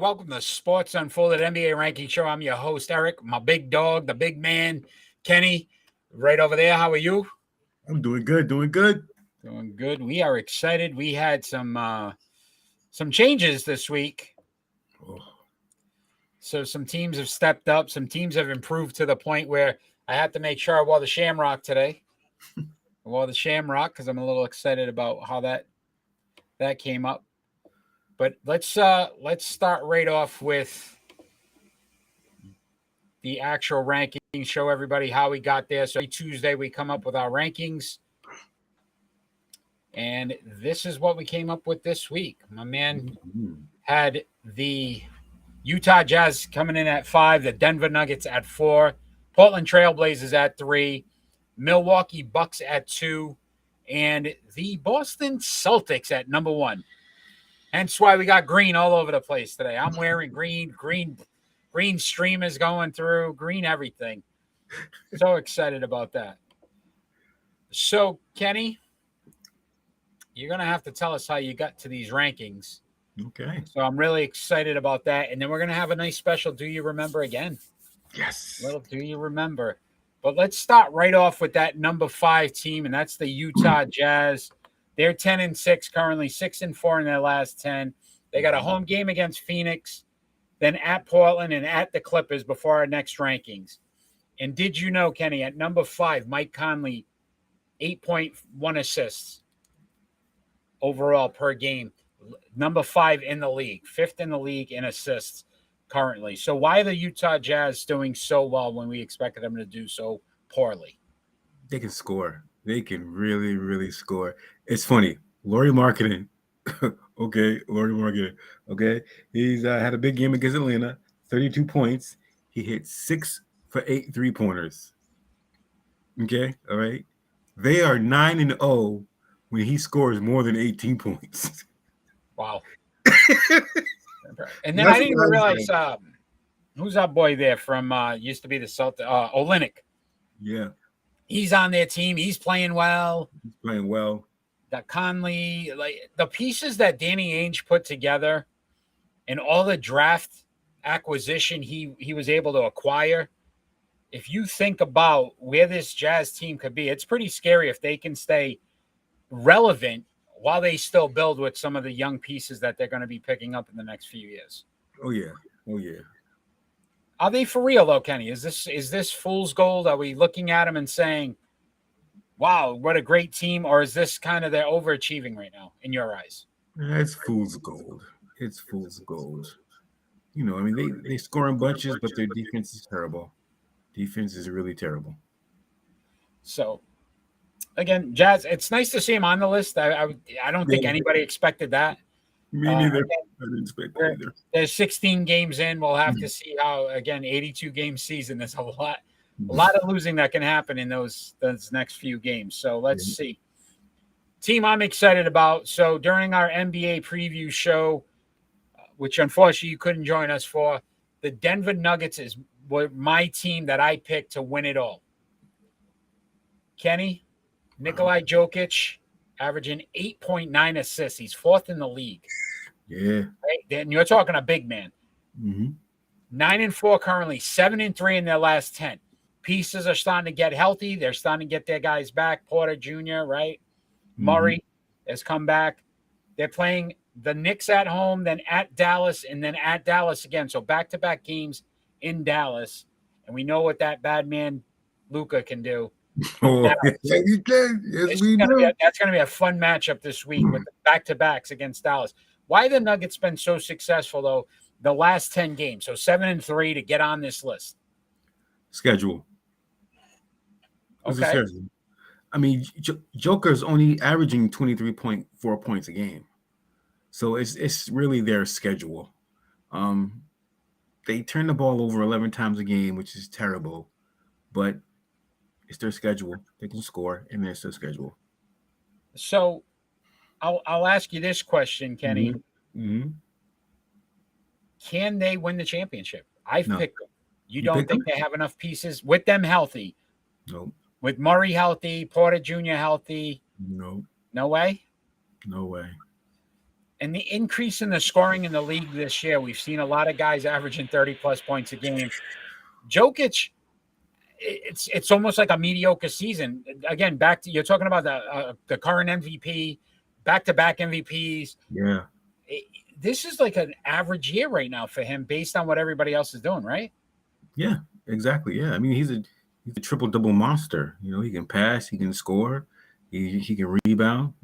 Welcome to Sports Unfolded NBA Ranking Show. I'm your host, Eric, my big dog, the big man, Kenny, right over there. How are you? I'm doing good, doing good. Doing good. We are excited. We had some changes this week. Oh, So some teams have stepped up. Some teams have improved to the point where I had to make sure I wore the Shamrock today. I wore the Shamrock because I'm a little excited about how that came up. But let's start right off with the actual rankings. Show everybody how we got there. So every Tuesday we come up with our rankings, and this is what we came up with this week. My man had the Utah Jazz coming in at 5, the Denver Nuggets at 4, Portland Trailblazers at 3, Milwaukee Bucks at 2, and the Boston Celtics at number 1. Hence why we got green all over the place today. I'm wearing green streamers going through, green everything. So excited about that. So, Kenny, you're going to have to tell us how you got to these rankings. okay. So I'm really excited about that. And then we're going to have a nice special Do You Remember again? Yes. Little Do You Remember? But let's start right off with that number 5 team, and that's the Utah Jazz. They're 10-6 currently, 6-4 in their last 10. They got a home game against Phoenix, then at Portland and at the Clippers before our next rankings. And did you know, Kenny, at number 5, Mike Conley, 8.1 assists overall per game. Number 5 in the league, 5th in the league in assists currently. So why are the Utah Jazz doing so well when we expected them to do so poorly? They can score. They can really, really score. It's funny. Lauri Markkanen. Okay, Lauri Markkanen. Okay. He's had a big game against Atlanta, 32 points. He hit 6 for 8 3-pointers. Okay. All right. They are 9-0 when he scores more than 18 points. Wow. And then I didn't even realize who's that boy there from used to be the Celtics, Olynyk. Yeah. He's on their team. He's playing well. He's playing well. That Conley, like the pieces that Danny Ainge put together and all the draft acquisition he was able to acquire. If you think about where this Jazz team could be, it's pretty scary if they can stay relevant while they still build with some of the young pieces that they're going to be picking up in the next few years. Oh, yeah. Oh, yeah. Are they for real, though, Kenny? Is this fool's gold? Are we looking at them and saying, wow, what a great team? Or is this kind of they're overachieving right now in your eyes? It's fool's gold. It's fool's gold. You know, I mean, they score in bunches, but their defense is terrible. Defense is really terrible. So, again, Jazz, it's nice to see him on the list. I don't think anybody expected that. Me neither. I didn't expect that either. There's 16 games in. We'll have to see how, again, 82-game season. There's a lot of losing that can happen in those next few games. So let's see. Team I'm excited about. So during our NBA preview show, which unfortunately you couldn't join us for, the Denver Nuggets were my team that I picked to win it all. Kenny, Nikolai Jokic, averaging 8.9 assists. He's 4th in the league. Yeah. Right? Then you're talking a big man. 9-4 currently, 7-3 in their last 10. Pieces are starting to get healthy. They're starting to get their guys back. Porter Jr., right? Murray has come back. They're playing the Knicks at home, then at Dallas, and then at Dallas again. So back-to-back games in Dallas. And we know what that bad man Luka can do. Oh, yes, he can. Yes, we do. That's going to be a fun matchup this week with the back-to-backs against Dallas. Why the Nuggets been so successful, though, the last 10 games? So 7-3 to get on this list. Schedule. Okay. I mean, Joker's only averaging 23.4 points a game. So it's really their schedule. They turn the ball over 11 times a game, which is terrible. But it's their schedule. They can score, and it's their schedule. So I'll ask you this question, Kenny. Can they win the championship? I've picked them. You don't think they have enough pieces with them healthy? Nope. With Murray healthy, Porter Jr. healthy? Nope. No way? No way. And the increase in the scoring in the league this year, we've seen a lot of guys averaging 30-plus points a game. Jokic, it's almost like a mediocre season. Again, back to you're talking about the current MVP, back-to-back MVPs. Yeah. This is like an average year right now for him based on what everybody else is doing, right? Yeah, exactly. Yeah. I mean, he's a triple-double monster. He can pass, he can score, he can rebound,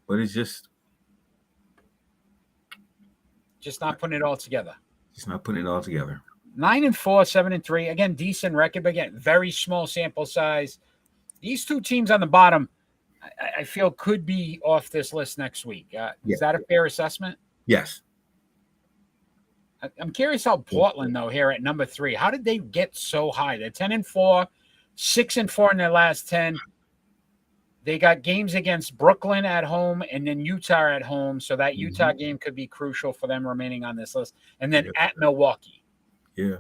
but it's just not putting it all together. Just not putting it all together. 9-4, 7-3. Again, decent record, but again, very small sample size. These two teams on the bottom, I feel, could be off this list next week. Is that a fair assessment? Yes. I'm curious how Portland, though, here at number 3, how did they get so high? They're 10-4, 6-4 in their last 10. They got games against Brooklyn at home and then Utah at home. So that Utah game could be crucial for them remaining on this list. And then at Milwaukee. Yeah.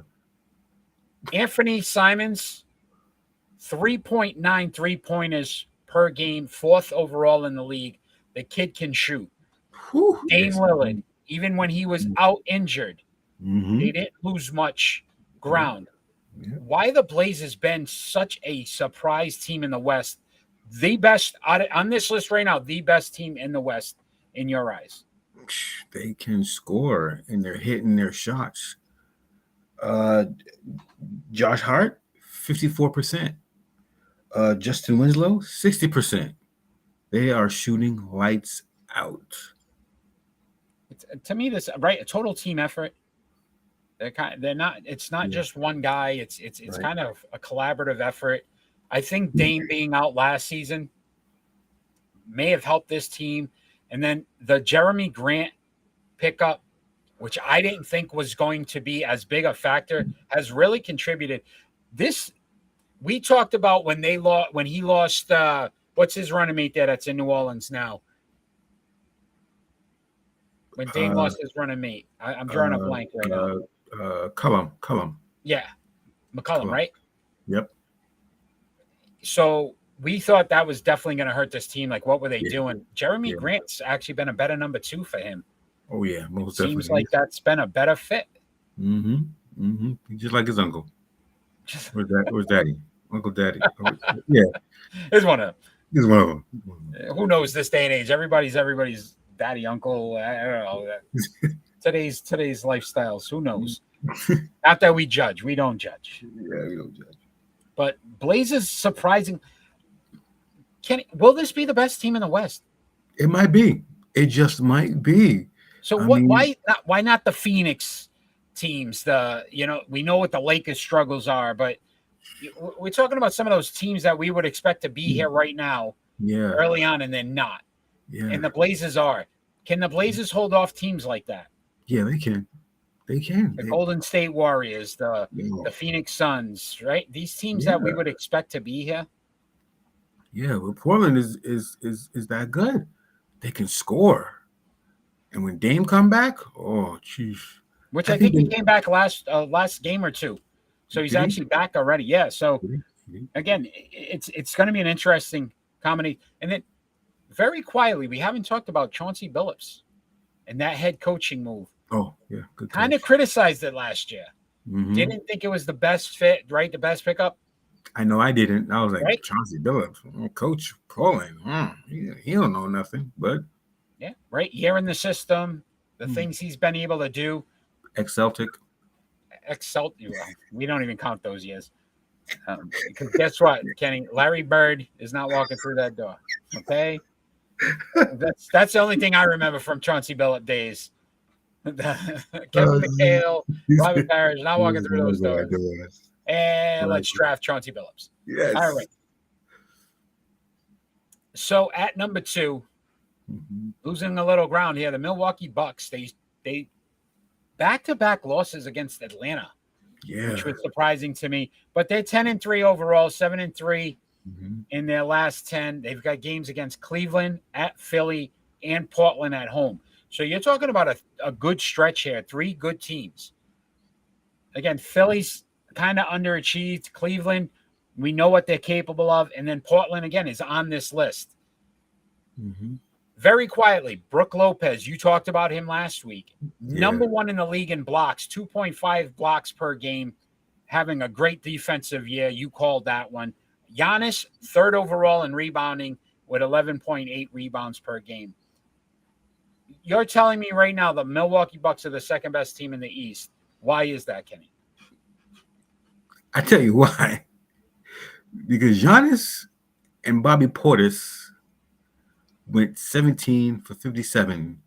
Anthony Simons, 3.9 3-pointers per game, 4th overall in the league. The kid can shoot. Whew. Dame Lillard, even when he was out injured, they didn't lose much ground. Yeah. Why the Blazers been such a surprise team in the West? The best on this list right now, the best team in the West in your eyes. They can score and they're hitting their shots. Josh Hart, 54%. Justin Winslow, 60%. They are shooting lights out. To me, this right, a total team effort. They're not. It's not just one guy. It's right. Kind of a collaborative effort. I think Dame being out last season may have helped this team, and then the Jeremy Grant pickup, which I didn't think was going to be as big a factor, has really contributed. This we talked about when he lost. What's his running mate there that's in New Orleans now? When Dame lost his running mate, I'm drawing a blank right now. Cullum. Yeah, McCollum, right? Yep. So we thought that was definitely going to hurt this team. Like, what were they doing? Jeremy Grant's actually been a better number 2 for him. Oh yeah, most definitely. Seems like that's been a better fit. Just like his uncle. Where's Daddy? Uncle Daddy. Yeah. Here's one of them. He's one of them. Who knows this day and age? Everybody's daddy, uncle. I don't know. Today's lifestyles. Who knows? Not that we judge. We don't judge. Yeah, we don't judge. But Blazers surprising. Will this be the best team in the West? It might be. It just might be. So why not the Phoenix teams? We know what the Lakers struggles are, but we're talking about some of those teams that we would expect to be here right now, early on, and they're not. Yeah. And the Blazers are. Can the Blazers hold off teams like that? Yeah, they can. They can. The Golden State Warriors, the Phoenix Suns, right? These teams that we would expect to be here. Yeah, well, Portland is that good. They can score. And when Dame come back, oh, jeez. Which I think he came back last game or two. So he's actually back already. Yeah. So again, it's going to be an interesting combination. And then very quietly, we haven't talked about Chauncey Billups and that head coaching move. Oh, yeah. Good kind of criticized it last year. Didn't think it was the best fit, right? The best pickup. I know I didn't. I was like, right? Chauncey Billups, Coach Portland. He don't know nothing, but. Yeah, right. Year in the system, the things he's been able to do. Ex-Celtic. We don't even count those years. Because guess what, Kenny? Larry Bird is not walking through that door. Okay? That's the only thing I remember from Chauncey Billups days. Kevin McHale, Robert Parrish, not walking through those doors. And let's draft Chauncey Billups. Yes. All right. So at number 2, losing a little ground here, the Milwaukee Bucks. They back-to-back losses against Atlanta, which was surprising to me. But they're 10-3 overall, 7-3 in their last 10. They've got games against Cleveland, at Philly, and Portland at home. So you're talking about a good stretch here, 3 good teams. Again, Philly's kind of underachieved. Cleveland, we know what they're capable of. And then Portland, again, is on this list. Very quietly, Brooke Lopez, you talked about him last week. Yeah. Number one in the league in blocks, 2.5 blocks per game, having a great defensive year. You called that one. Giannis, third overall in rebounding with 11.8 rebounds per game. You're telling me right now the Milwaukee Bucks are the second best team in the East. Why is that, Kenny? I tell you why. Because Giannis and Bobby Portis went 17 for 57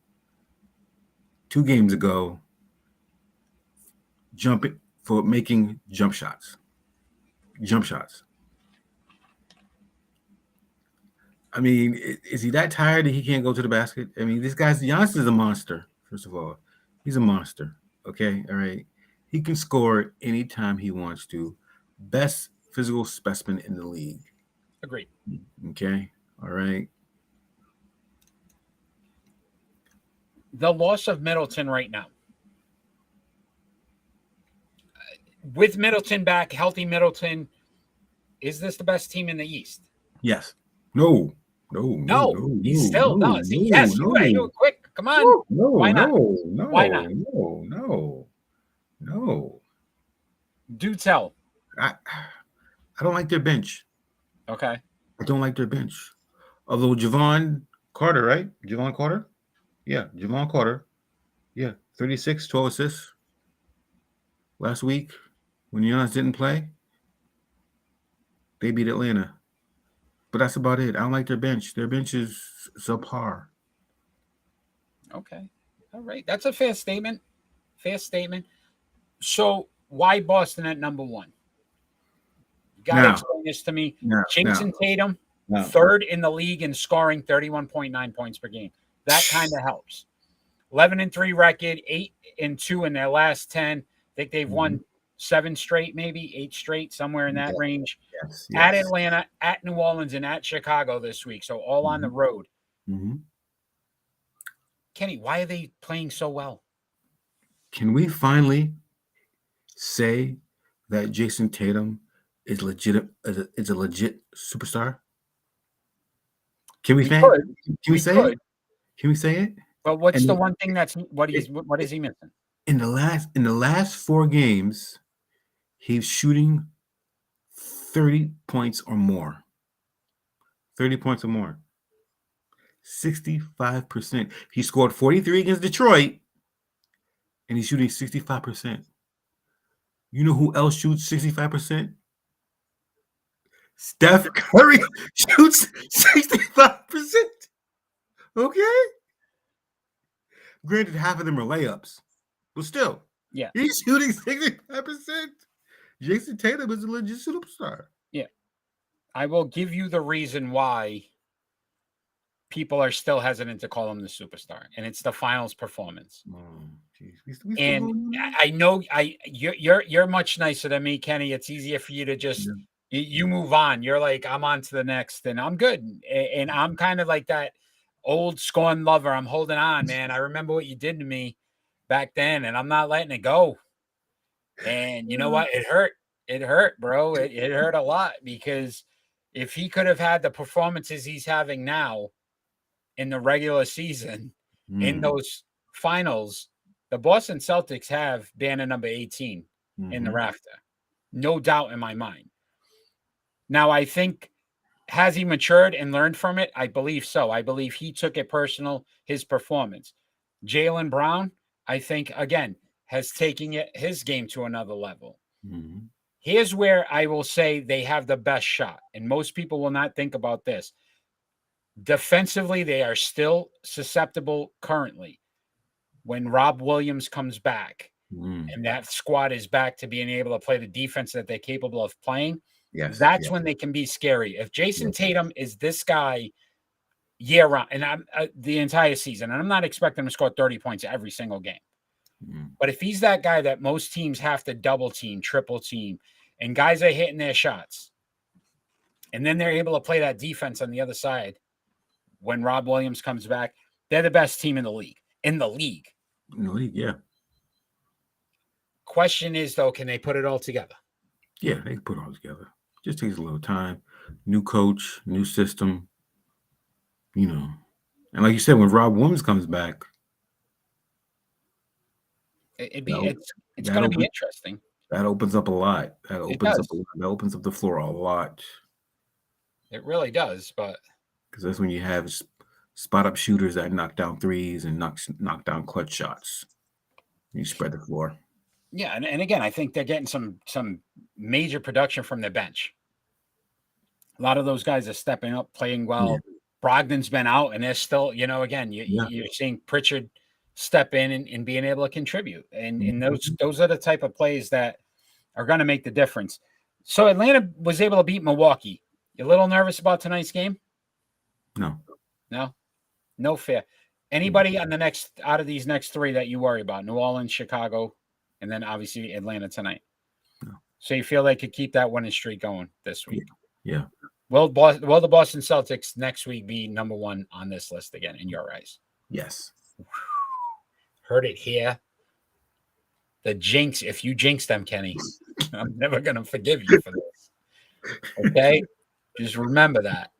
2 games ago, jumping for making jump shots. Jump shots. I mean, is he that tired that he can't go to the basket? I mean, Giannis is a monster, first of all. He's a monster. Okay. All right. He can score anytime he wants to. Best physical specimen in the league. Agreed. Okay. All right. The loss of Middleton right now. With Middleton back, healthy Middleton, is this the best team in the East? Yes. No. He still does. Yes, you were quick. Come on. Why not? Why not? No. Do tell. I don't like their bench. Okay. I don't like their bench. Although Javon Carter, right? Javon Carter? Yeah, Javon Carter. Yeah, 36, 12 assists last week when Giannis didn't play. They beat Atlanta. But that's about it. I don't like their bench. Their bench is subpar. Okay. All right. That's a fair statement. So why Boston at number one? You got to explain this to me. Jason Tatum, third in the league in scoring, 31.9 points per game. That kind of helps. 11-3 record, 8-2 in their last 10. I think they've won 7 straight, maybe 8 straight, somewhere in that range. Yes. At Atlanta, at New Orleans, and at Chicago this week. So all on the road. Kenny, why are they playing so well? Can we finally say that Jason Tatum is legit? Is a legit superstar? Can we say it? Can we say it? But what's the one thing what is he missing? In the last 4 games, he's shooting 30 points or more. 30 points or more. 65%. He scored 43 against Detroit, and he's shooting 65%. You know who else shoots 65%? Steph Curry shoots 65%. Okay? Granted, half of them are layups, but still, he's shooting 65%. Jason Tatum is a legit superstar. Yeah. I will give you the reason why people are still hesitant to call him the superstar, and it's the finals performance. And I know you're much nicer than me, Kenny. It's easier for you to just you move on. You're like, I'm on to the next, and I'm good. And I'm kind of like that old scorn lover. I'm holding on, man. I remember what you did to me back then, and I'm not letting it go. And you know what? It hurt. It hurt, bro. It hurt a lot, because if he could have had the performances he's having now in the regular season, in those finals, the Boston Celtics have banner number 18 in the rafter. No doubt in my mind. Now, I think, has he matured and learned from it? I believe so. I believe he took it personal, his performance. Jaylen Brown, I think, again, has taken his game to another level. Here's where I will say they have the best shot, and most people will not think about this. Defensively, they are still susceptible currently. When Rob Williams comes back and that squad is back to being able to play the defense that they're capable of playing, that's when they can be scary. If Jason Tatum is this guy year round, and the entire season, and I'm not expecting him to score 30 points every single game, but if he's that guy that most teams have to double team, triple team, and guys are hitting their shots, and then they're able to play that defense on the other side when Rob Williams comes back, they're the best team in the league. Yeah. Question is, though, can they put it all together? Yeah, they can put it all together. Just takes a little time. New coach, new system. And like you said, when Rob Williams comes back, It'd that be op- it's that going to be opens interesting. that opens up a lot. That It opens up does. a lot. That opens up the floor a lot It really does. But because that's when you have spot up shooters that knock down threes and knock down clutch shots. You spread the floor. yeah, and again, I think they're getting some major production from their bench. A lot of those guys are stepping up, playing Yeah, well. Brogdon's been out, and they're still, again, yeah. you're seeing Pritchard step in and being able to contribute, and Mhm. those are the type of plays that are going to make the difference. So Atlanta was able to beat Milwaukee. You a little nervous about tonight's game? No. No, no fear. Mm. Anybody on the next out of these next three that you worry about? New Orleans, Chicago, and then obviously Atlanta tonight. No. So you feel they could keep that winning streak going this Yeah. week? Yeah. Will the Boston Celtics next week be number one on this list again in your eyes? Yes. Heard it here. The jinx, if you jinx them, Kenny, I'm never going to forgive you for this. Okay? Just remember that.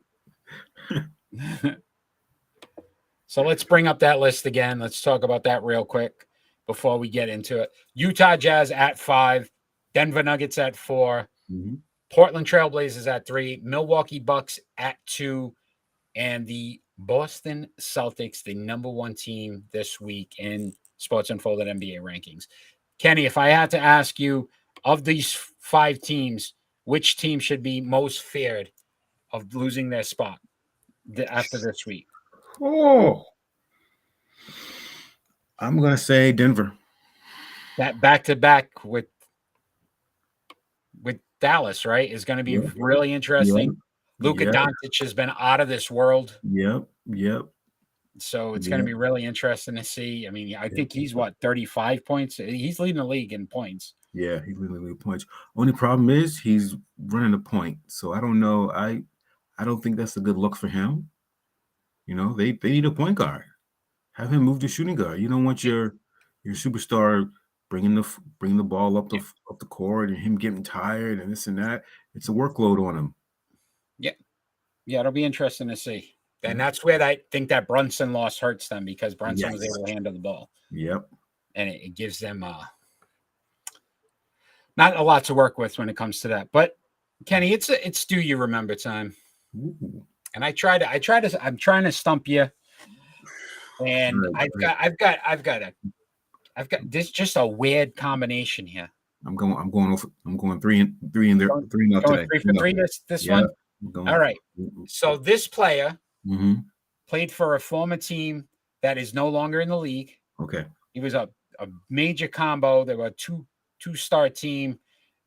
So let's bring up that list again. Let's talk about that real quick before we get into it. Utah Jazz at 5, Denver Nuggets at 4, Mm-hmm. Portland Trailblazers at 3, Milwaukee Bucks at 2, and the Boston Celtics, the number 1 team this week in Sports Unfolded NBA rankings. Kenny, if I had to ask you, of these 5 teams, which team should be most feared of losing their spot after this week? Oh, I'm gonna say Denver. That back to back with Dallas, right, is going to be Yep. really interesting. Yep. Luka Yep. Doncic has been out of this world, Yep. Yep. so it's going to be really interesting to see. I mean, I Yep. think he's 35 points. He's leading the league in points. Yeah, he's leading the league points. Only problem is he's running a point, so I don't know. I don't think that's a good look for him. You know, they need a point guard. Have him move to shooting guard. You don't want your superstar bringing the ball up the court and him getting tired and this and that. It's a workload on him. Yeah, it'll be interesting to see. And that's where I think that Brunson loss hurts them, because Brunson was able to handle the ball. Yep. And it gives them not a lot to work with when it comes to that. But Kenny, it's do you remember time. Ooh. And I'm trying to stump you. And I've got this just a weird combination here. I'm going 3 and 3 and 3 and Going today. 3 for 3 this one. All right. So this player played for a former team that is no longer in the league. Okay. He was a major combo. They were a two-star team,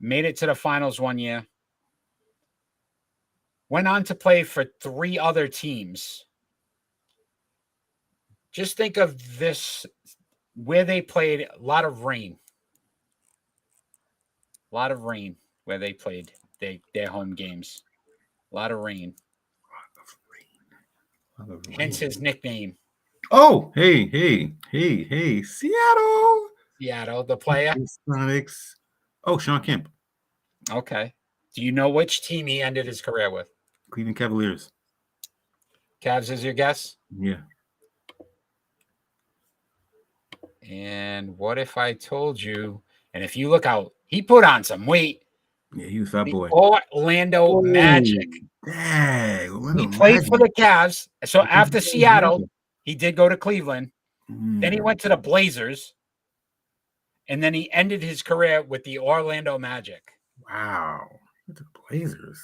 made it to the finals one year. Went on to play for 3 other teams. Just think of this, where they played, a lot of rain. A lot of rain where they played their home games. A lot of rain. Hence his nickname. Oh, hey, Seattle. Seattle, the player. Sonics. Oh, Sean Kemp. Okay. Do you know which team he ended his career with? Cleveland Cavaliers. Cavs is your guess? Yeah. And what if I told you, and if you look out, he put on some weight. Yeah, he was fat boy. Orlando Magic. Dang, He played for the Cavs. So after Seattle, he did go to Cleveland. Then he went to the Blazers. And then he ended his career with the Orlando Magic. Wow. The Blazers.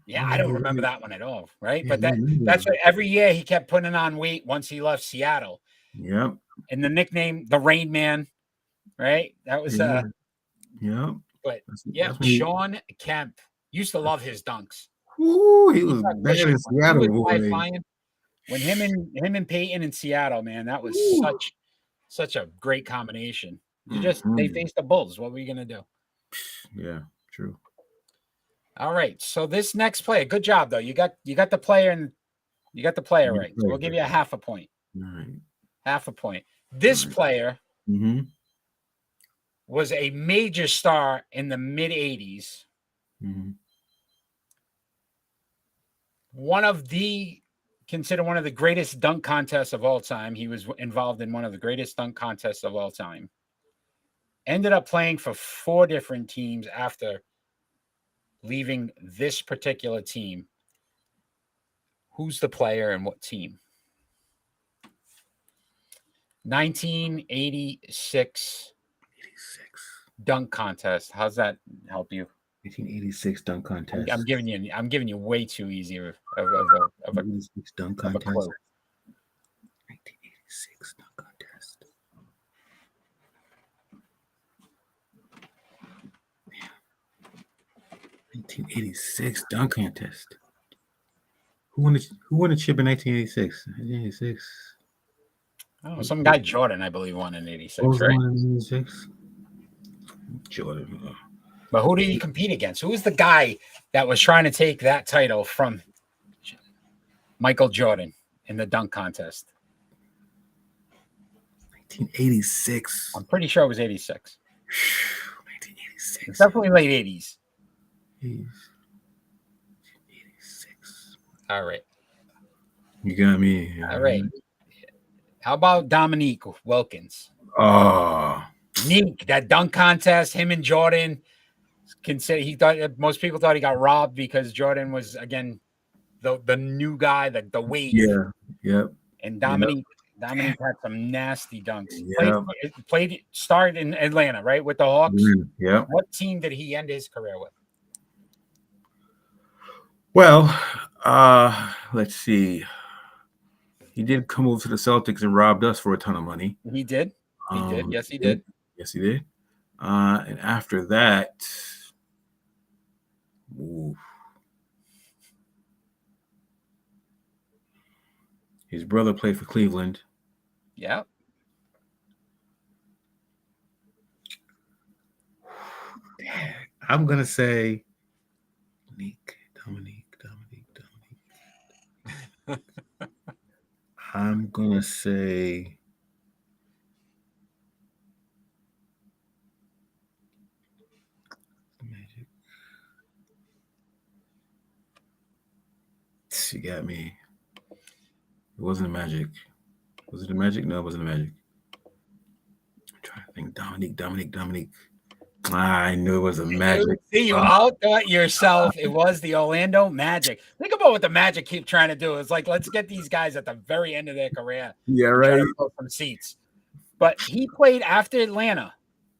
Yeah, I don't remember that one at all, right? But that's what every year he kept putting on weight once he left Seattle. Yep. And the nickname, the Rain Man, right? That was Yep. But yeah, Sean Kemp used to love his dunks. Ooh, he was bad in Seattle, boy. When him and Peyton in Seattle, man, that was such a great combination. They faced the Bulls. What were you gonna do? Yeah, true. All right. So this next player, good job though. You got the player and you got the player right. So we'll give you a half a point. All right. Half a point. This player was a major star in the mid 80s. One of the considered one of the greatest dunk contests of all time. He was involved in one of the greatest dunk contests of all time. Ended up playing for 4 different teams after leaving this particular team. Who's the player and what team? 1986 dunk contest. How's that help you? 1986 dunk contest. I'm giving you way too easy of a 86 dunk contest. 1986 dunk contest. 1986 dunk contest. Who won the chip in 1986? 1986. Oh, some guy Jordan, I believe, won in '86, right? In 86? Jordan. But who did he compete against? Who was the guy that was trying to take that title from Michael Jordan in the dunk contest? 1986. I'm pretty sure it was '86. 1986. It's definitely late '80s. 86. All right. You got me. All right. How about Dominique Wilkins? Oh, Neek, that dunk contest, him and Jordan. Most people thought he got robbed because Jordan was again the new guy, the wave. Yeah. Yep. And Dominique had some nasty dunks. Yeah. Started in Atlanta, right, with the Hawks. Yeah. What team did he end his career with? Well, let's see. He did come over to the Celtics and robbed us for a ton of money. He did. He did. Yes, he did. Yes, he did. And after that, his brother played for Cleveland. Yeah. I'm gonna say Dominique. I'm gonna say Magic. You got me. It wasn't a Magic. Was it a Magic? No, it wasn't a Magic. I'm trying to think. Dominique. I knew it was a Magic. See, you outthought yourself. It was the Orlando Magic. Think about what the Magic keep trying to do. It's like, let's get these guys at the very end of their career. Yeah, right. Some seats. But he played after Atlanta,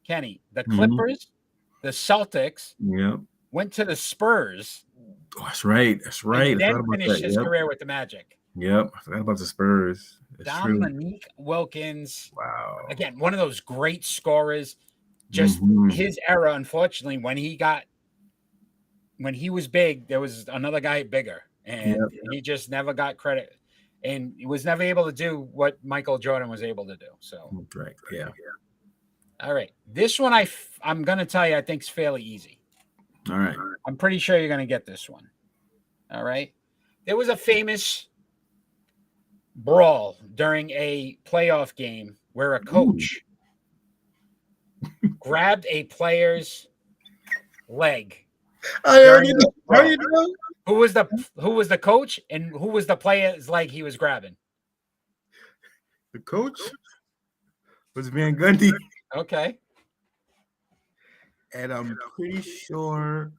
Kenny. The Clippers, the Celtics, went to the Spurs. Oh, that's right. And then finished his career with the Magic. Yep. I forgot about the Spurs. Dominique Wilkins. Wow. Again, one of those great scorers. Just his era, unfortunately, when he was big, there was another guy bigger, and he just never got credit, and he was never able to do what Michael Jordan was able to do. So, right, yeah. All right, this one I'm gonna tell you, I think is fairly easy. All right, I'm pretty sure you're gonna get this one. All right, there was a famous brawl during a playoff game where a coach grabbed a player's leg. I already know. Who was the coach and who was the player's leg he was grabbing? The coach was Van Gundy. Okay. And I'm pretty sure.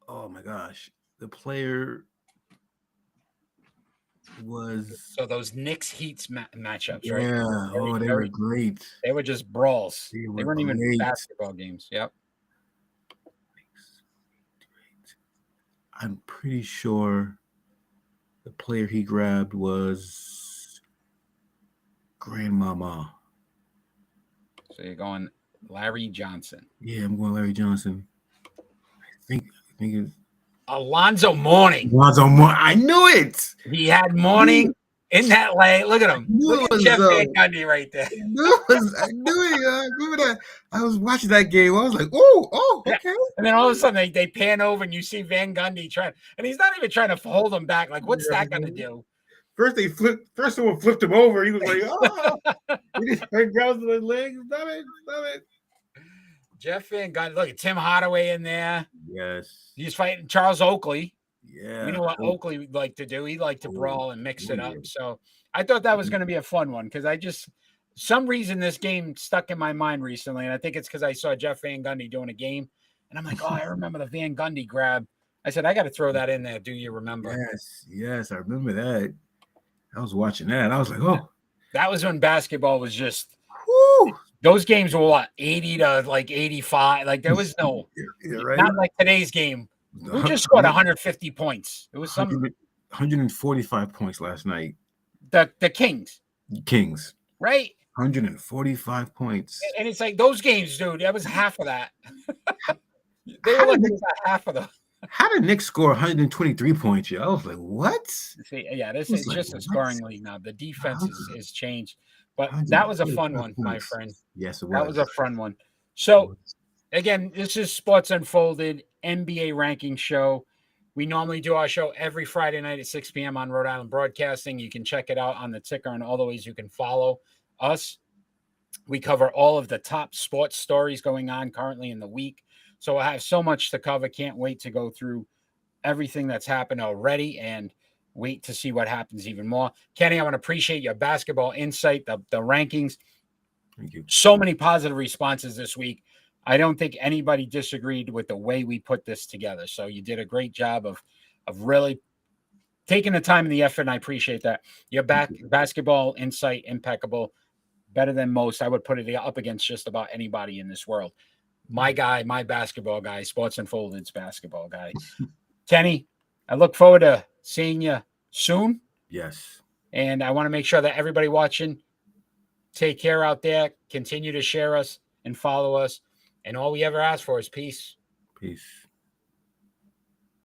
Oh my gosh, the player was those Knicks Heats matchups, yeah. right? Yeah. They were great. They were just brawls. They weren't great. even basketball games. Yep. I'm pretty sure the player he grabbed was Grandmama. So you're going Larry Johnson. Yeah, I'm going Larry Johnson. I think it's Alonzo Mourning. I knew it. He had Mourning in that leg. Look at him. Look at Jeff Van Gundy right there. I knew it. I remember that. I was watching that game. I was like, oh, okay. Yeah. And then all of a sudden they pan over and you see Van Gundy trying, and he's not even trying to hold him back. Like, what's that going to do? First someone flipped him over. He was like, oh. He just grabs the legs. Stop it. Jeff Van Gundy. Look at Tim Hardaway in there. Yes. He's fighting Charles Oakley. Yeah. We know what Oh, Oakley would like to do. He liked to oh, brawl and mix oh, it yeah. up. So I thought that was going to be a fun one because some reason this game stuck in my mind recently. And I think it's because I saw Jeff Van Gundy doing a game. And I'm like, oh, I remember the Van Gundy grab. I said, I got to throw that in there. Do you remember? Yes, I remember that. I was watching that. I was like, oh. That was when basketball was just Woo! those games were what 80 to like 85. Like there was no Right. not like today's game. Who just scored 150 points? It was some 145 points last night. the Kings, Kings. right? 145 points. And it's like those games, dude. That was half of that. They were like half of them. How did Knicks score 123 points? I was like, what? See, yeah, this is just a scoring league now. The defense is changed. But that was a fun one, my friend. Yes, it was. That was a fun one. So, again, this is Sports Unfolded NBA ranking show. We normally do our show every Friday night at 6 p.m. on Rhode Island Broadcasting. You can check it out on the ticker and all the ways you can follow us. We cover all of the top sports stories going on currently in the week. So I have so much to cover. Can't wait to go through everything that's happened already and wait to see what happens even more. Kenny, I want to appreciate your basketball insight, the rankings. Thank you. So many positive responses this week. I don't think anybody disagreed with the way we put this together. So you did a great job of really taking the time and the effort, and I appreciate that. Your basketball insight, impeccable, better than most. I would put it up against just about anybody in this world. My guy, my basketball guy, Sports Unfolded's basketball guy. Kenny, I look forward to seeing you soon. Yes. And I want to make sure that everybody watching, take care out there. Continue to share us and follow us. And all we ever ask for is peace. Peace.